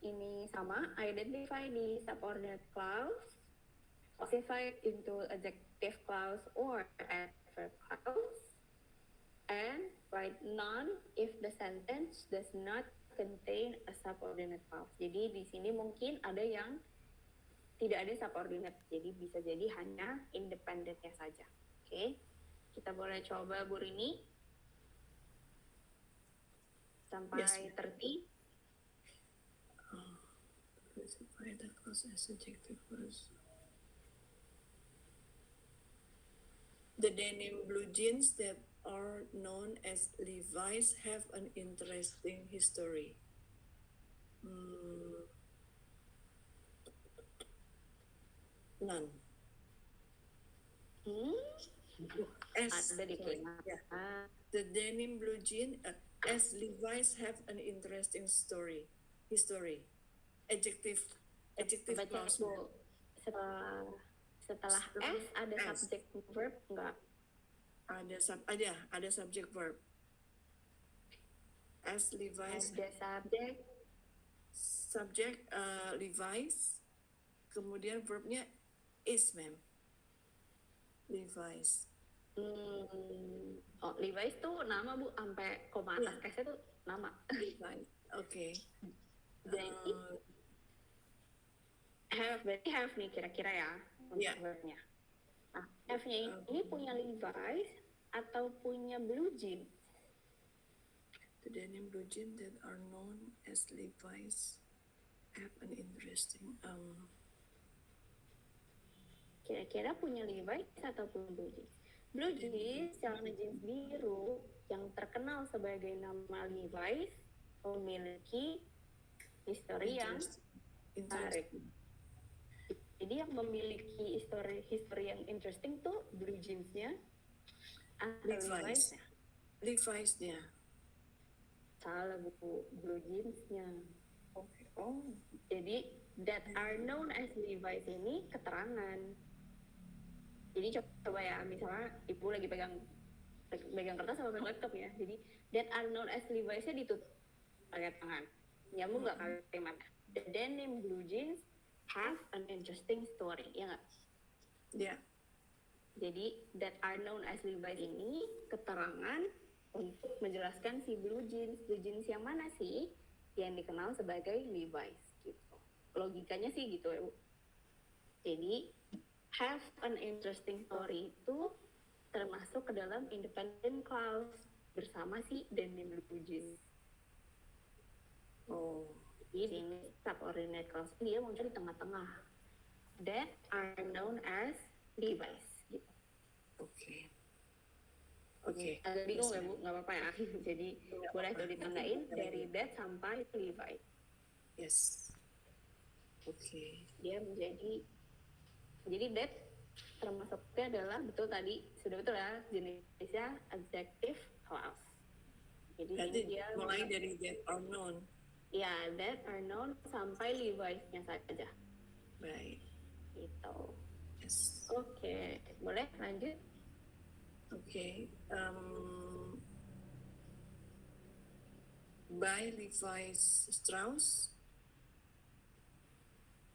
Ini sama, identify the subordinate clause, classify it into adjective clause or adverb clause, and write none if the sentence does not contain a subordinate clause. Jadi di sini mungkin ada yang tidak ada subordinate, jadi bisa jadi hanya independennya saja. Oke, kita boleh coba Bu Rini sampai Yes. 30. Classify the clause as adjective clause. The denim blue jeans that are known as Levi's have an interesting history. None. As, Ada di kelima. yeah. The denim blue jean as Levi's have an interesting history. Adjective Baca clause. Bu. Setelah S ada S. subject verb enggak? Ada subject verb. As Levi's Ada subject Levi's, kemudian verbnya is, ma'am. Levi's. Oh, Levi's tuh nama Bu, sampai koma atas S-nya tuh nama. Levi's. Oke. Jadi berarti have nih kira-kira ya untuk Yeah. verbnya. Nah, have-nya ini punya Levi's atau punya blue jeans? The denim blue jeans that are known as Levi's have an interesting Kira-kira punya Levi's atau punya blue jeans? Blue jeans, celana jeans biru yang terkenal sebagai nama Levi's memiliki histori yang menarik. Jadi yang memiliki history yang interesting tuh blue jeans-nya atau Levi's. Levi's-nya? Levi's-nya. Salah Bu, blue jeans-nya. Okay. Oh. Jadi that are known as Levi's ini keterangan. Jadi coba ya, misalnya ibu lagi pegang kertas sama pegang laptop ya. Jadi that are known as Levi's-nya ditutup pakai tangan. Nyambung nggak kalimatnya? The denim blue jeans have an interesting story, ya nggak? Ya. Jadi that are known as Levi's ini keterangan untuk menjelaskan si blue jeans yang mana sih yang dikenal sebagai Levi's gitu. Logikanya sih gitu ya Bu. Jadi have an interesting story itu termasuk ke dalam independent clause bersama si denim blue jeans. Oh. Jadi ini subordinate clause dia muncul di tengah-tengah. That are known as Levi's. Gitu. Oke. Oke. Agak bingung ya Bu, nggak apa-apa ya. Jadi boleh tuh ditandain dari that sampai Levi. Yes. Oke. Dia jadi that termasuknya adalah betul tadi sudah betul ya jenisnya adjective clause. Jadi Berarti ini dia mulai dari that or known. ya that are known sampai Levi's-nya saja. Baik. Gitu. Yes. Oke, boleh lanjut? Okay. By Levi Strauss,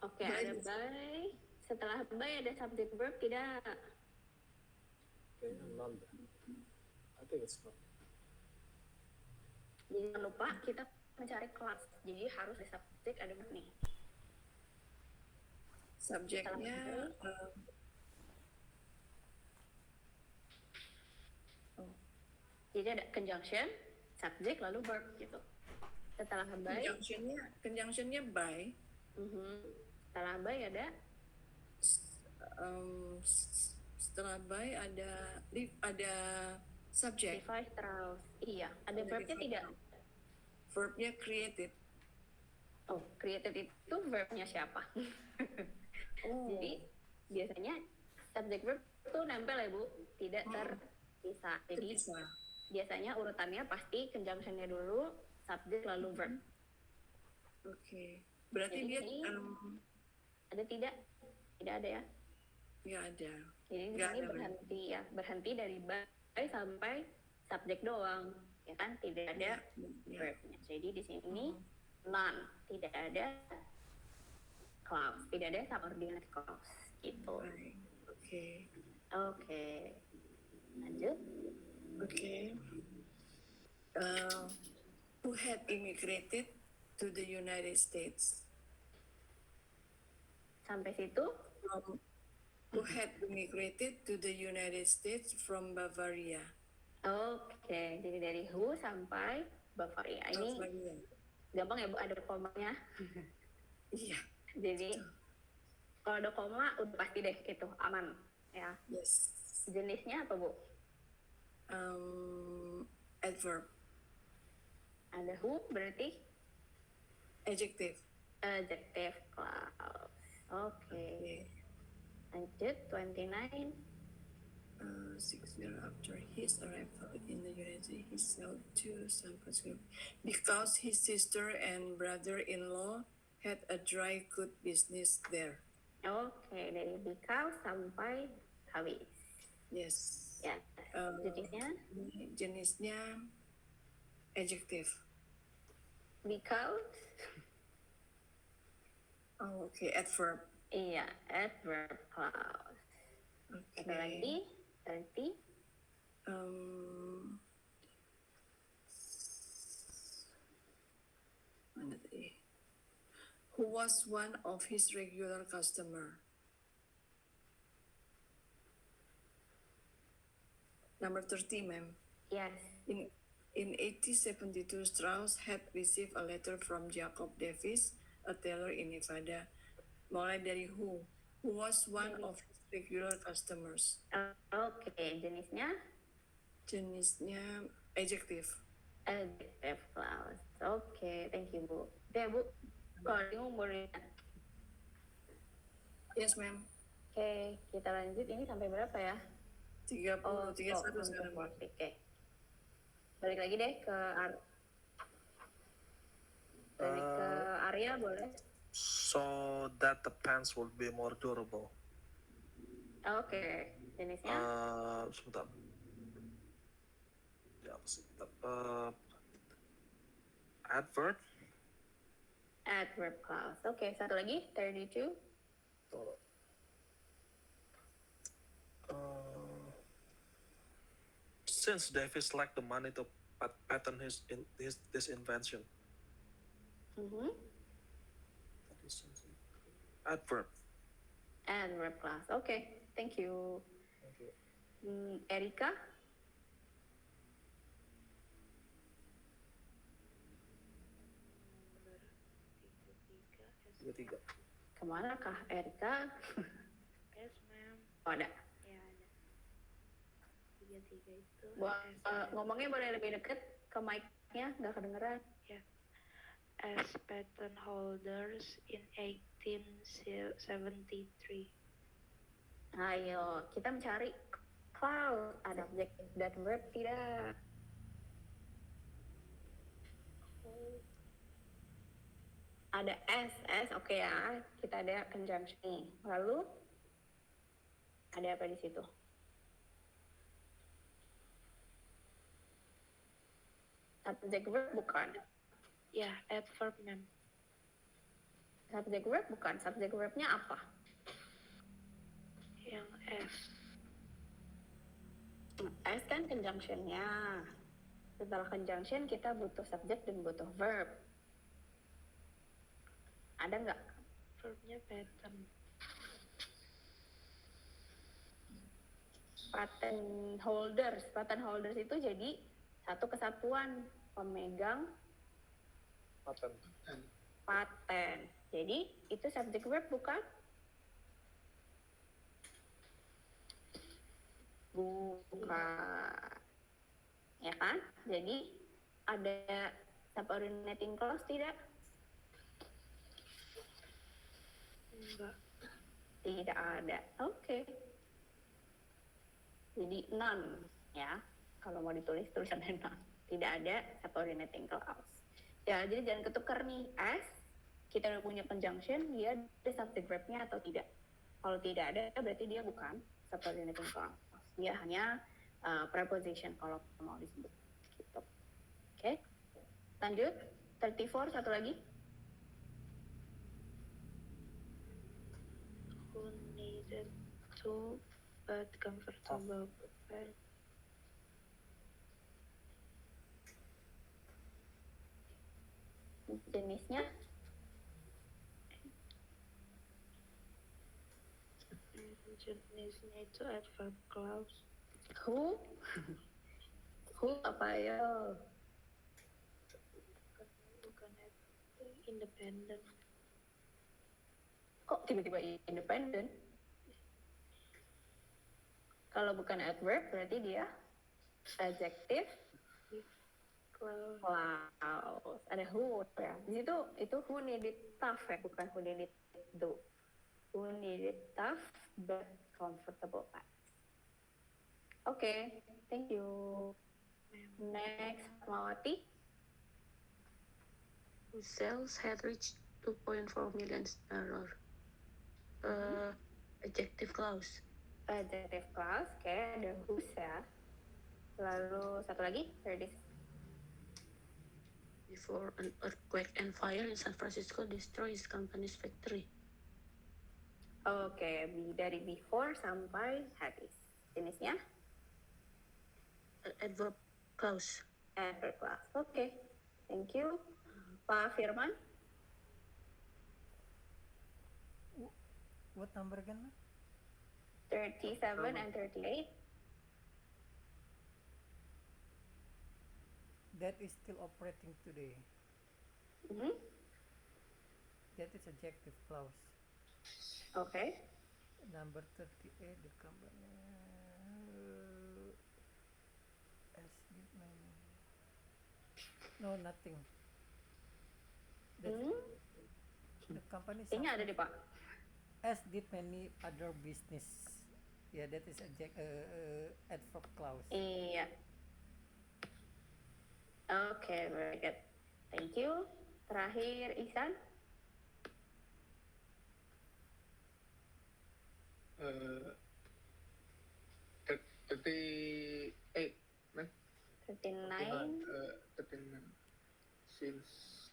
Oke, By ada by. Setelah by ada subject verb tidak? Kayaknya none deh. I think it's none. Jadi jangan lupa kita mencari kelas. Jadi harus di subject ada verb nih. subjeknya Jadi ada conjunction, subject lalu verb gitu. Setelah by, conjunctionnya by. setelah by ada Setelah by ada subject. Levi Strauss. Iya, ada Ada verbnya Levi tidak? Verbnya created. Oh, created itu verbnya siapa? Oh. Jadi biasanya subject verb itu nempel ya Bu, tidak terpisah. Jadi Terpisah. biasanya urutannya pasti conjunctionnya dulu, subject lalu verb. Oke. Berarti Jadi dia ini ada tidak? Tidak ada ya. nggak ada. Jadi di Nggak sini ada, berhenti ya, berhenti dari by sampai subject doang, ya kan? Tidak ada Ya. verbnya. Jadi di sini none, tidak ada clause, tidak ada subordinate clause gitu. Baik. Oke. Oke, lanjut. Okay. Who had immigrated to the United States? Sampai situ. Who had immigrated to the United States from Bavaria? Oke, jadi dari who sampai Bavaria. Ini Bavaria. gampang ya Bu, ada komanya. Iya. Jadi kalau ada koma udah pasti deh itu aman ya. Yes. Jenisnya apa Bu? Adverb. Ada who berarti Adjective. adjective clause. Oke. Okay. Lanjut 29. 6 years after his arrival in the United States, he sailed to San Francisco because his sister and brother-in-law had a dry goods business there. Oke, dari because sampai habis. Yes. Ya. Jenisnya Jenisnya adjective. because. Oh, okay. Adverb. Iya, adverb clause. Okay. Ada lagi? Berarti mana tadi? Who was one of his regular customer? Number 30, ma'am. yes. In 1872, Strauss had received a letter from Jacob Davis, a tailor in Nevada. Mulai dari who was one of his regular customers. Oke, jenisnya Jenisnya adjective. adjective clause. Oke, thank you Bu. Ya Bu, kalau bingung boleh. Yes, ma'am. Oke, kita lanjut. Ini sampai berapa ya? 30, 31 sekarang. Oke. Balik lagi deh ke Arya boleh. So that the pants will be more durable. Oke, jenisnya Sebentar. Ya apa sih? Adverb. adverb clause. Oke, satu lagi 32. Tuh. Since Davis lacked the money to patent this invention. Adverb. Adverb clause. Oke, thank you. Okay. Erika. Nomor 33. Kemana kah Erika? Yes, ma'am. Oh, ada. Ya, ada. 33 itu. Ngomongnya boleh lebih deket ke mic-nya, nggak kedengeran. As patent holders in 1873. Ayo, kita mencari clause. Ada objective dan verb tidak? Ada S, oke ya. Kita ada conjunction. Lalu ada apa di situ? Subject verb bukan? Ya, adverb, ma'am. subject verb bukan. Subject verbnya apa? Yang F. S kan conjunctionnya. Setelah conjunction kita butuh subject dan butuh verb. Ada nggak? Verbnya pattern. Patent holders itu jadi satu kesatuan pemegang Paten. paten. Jadi itu subject verb bukan? Bukan. Ya kan? Jadi ada subordinating clause tidak? Enggak. Tidak ada. Oke. Jadi none ya. Kalau mau ditulis tulisannya none. Tidak ada subordinating clause. Ya, jadi jangan ketukar nih. As kita udah punya conjunction, dia ada subject verbnya atau tidak. Kalau tidak ada, berarti dia bukan subordinating clause. Dia hanya preposition kalau mau disebut. Gitu. Oke. Lanjut. 34, satu lagi. Who needed to but comfortable pants. Jenisnya Jenisnya itu adverb clause. who? Who apa ya? Bukan independent. Kok tiba-tiba independent? Kalau bukan adverb berarti dia adjective Clause. clause. Ada who ya. Di situ itu who needed tough ya, bukan who needed do. Who needed tough but comfortable pants. Oke, thank you. Next, Mawati. Whose sales had reached 2.4 million error. Adjective clause. Adjective clause, oke, ada whose ya. Lalu satu lagi, 30. Before an earthquake and fire in San Francisco destroys company's factory. Oke, dari before sampai habis. Jenisnya Adverb clause. adverb clause. Oke, thank you. Pak Firman, What number again? 37 and 38. That is still operating today. Mhm. That is adjective clause. Oke. Number 38, the company as did many. No, nothing. That the company Kayaknya ada deh, Pak. as did many other business. Yeah, that is adverb clause. Iya. Oke, very good. Thank you. Terakhir, Ihsan. 38, man. 39. 39. Since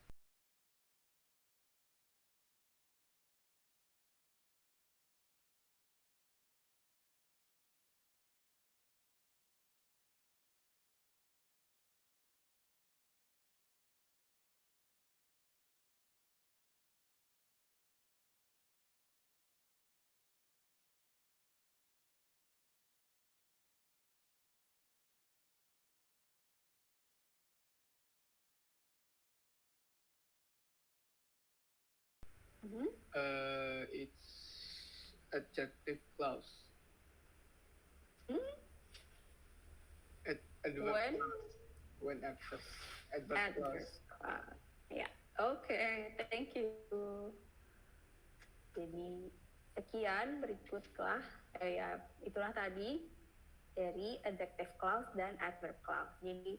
Mhm. It's adjective clause. Adverb When? clause. When after. Adverb Adverb clause. clause. Ya, oke, thank you. Jadi sekian, berikutlah ya itulah tadi dari adjective clause dan adverb clause. Jadi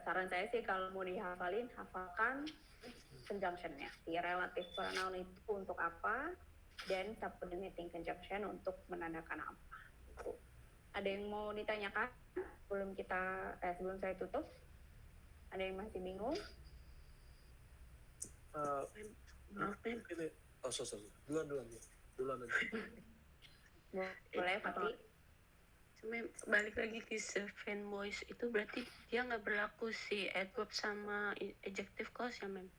saran saya sih kalau mau dihafalin, hafalkan conjunctionnya. Si relative pronoun itu untuk apa dan subordinating conjunction untuk menandakan apa. Gitu. Ada yang mau ditanyakan sebelum saya tutup? Ada yang masih bingung? Oke. Ini, oh sorry. Duluan aja. Boleh, Fatri? Balik lagi ke fanboys itu berarti dia nggak berlaku si adverb sama adjective clause ya, Mem?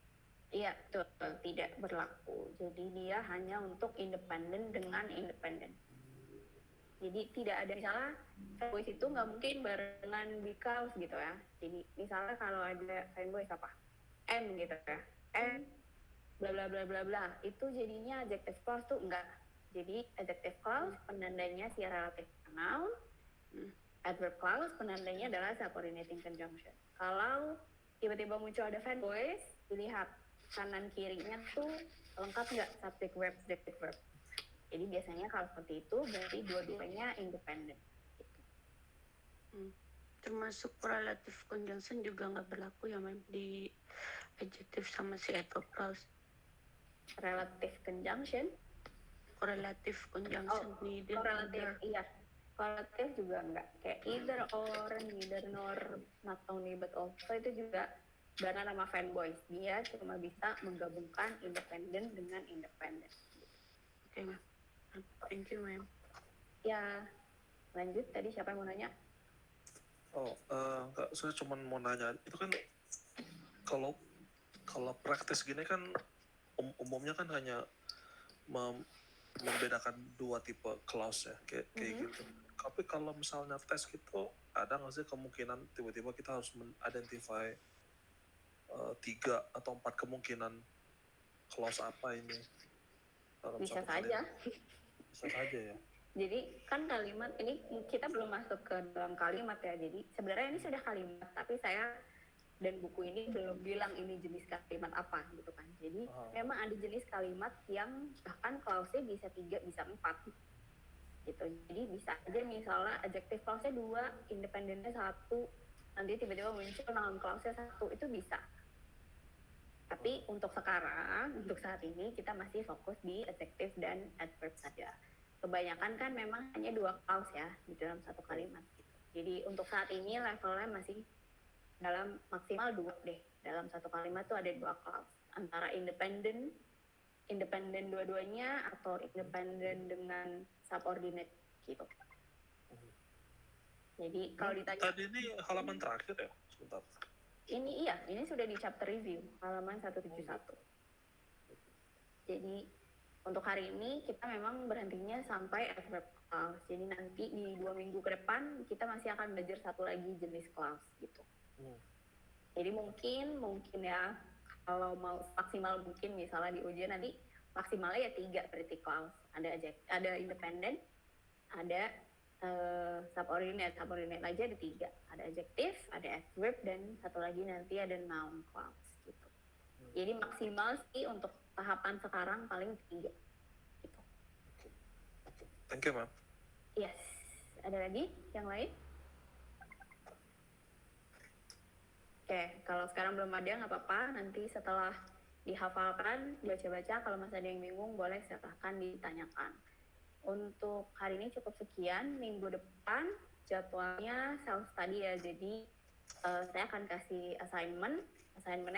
Iya, betul. Tidak berlaku. Jadi dia hanya untuk independen dengan independen. Jadi tidak ada misalnya fanboys itu nggak mungkin barengan because gitu ya. Jadi misalnya kalau ada fanboys apa? And gitu ya. And bla bla bla bla bla. Itu jadinya adjective clause tuh enggak. Jadi adjective clause penandanya si relative pronoun. Adverb clause penandanya adalah subordinating conjunction. Kalau tiba-tiba muncul ada fanboys, dilihat kanan kirinya tuh lengkap nggak subject verb, adjective verb. Jadi biasanya kalau seperti itu berarti dua-duanya independen. Termasuk relative conjunction juga nggak berlaku ya, Mem, di adjective sama si adverb clause. Relative conjunction, Correlative conjunction neither. correlative, iya. Correlative juga enggak. Kayak either or, neither nor, not only but also itu juga barengan sama fanboys. Dia cuma bisa menggabungkan independen dengan independen. Oke, Mem. Thank you, Mem. Ya, lanjut. Tadi siapa yang mau nanya? Oh, enggak, saya cuma mau nanya, itu kan kalau praktis gini kan umumnya kan hanya membedakan dua tipe clause ya, kayak gitu. Tapi kalau misalnya tes gitu, ada nggak sih kemungkinan tiba-tiba kita harus identify 3 atau 4 kemungkinan clause apa ini dalam Bisa satu saja. kalimat? Bisa saja ya. Jadi kan kalimat ini kita belum masuk ke dalam kalimat ya. Jadi sebenarnya ini sudah kalimat, tapi saya dan buku ini belum bilang ini jenis kalimat apa gitu kan. Jadi memang ada jenis kalimat yang bahkan clause-nya bisa 3, bisa 4 gitu. Jadi bisa aja misalnya adjective clause-nya 2, independennya 1, nanti tiba-tiba muncul noun clause-nya 1, itu bisa. Tapi untuk sekarang, untuk saat ini kita masih fokus di adjective dan adverb saja. Kebanyakan kan memang hanya 2 clause ya di dalam satu kalimat gitu. Jadi untuk saat ini levelnya masih dalam maksimal 2 deh. Dalam satu kalimat tuh ada 2 clause. Antara independen dua-duanya atau independen dengan subordinate gitu. Jadi kalau ditanya Tadi ini halaman terakhir ya? Sebentar. ini sudah di chapter review halaman 171. Jadi untuk hari ini kita memang berhentinya sampai adverb clause. Jadi nanti di 2 minggu ke depan kita masih akan belajar satu lagi jenis clause gitu. Jadi mungkin ya kalau mau maksimal mungkin misalnya di ujian nanti maksimalnya ya 3 berarti clause. Ada independent, ada subordinate aja ada 3. Ada adjective, ada adverb, dan satu lagi nanti ada noun clause gitu. Jadi maksimal sih untuk tahapan sekarang paling 3 gitu. Thank you, Ma'am. Yes. Ada lagi yang lain? Oke, kalau sekarang belum ada nggak apa-apa. Nanti setelah dihafalkan, baca-baca. Kalau masih ada yang bingung, boleh silahkan ditanyakan. Untuk hari ini cukup sekian. Minggu depan jadwalnya self-study ya. Jadi saya akan kasih assignment. Assignmentnya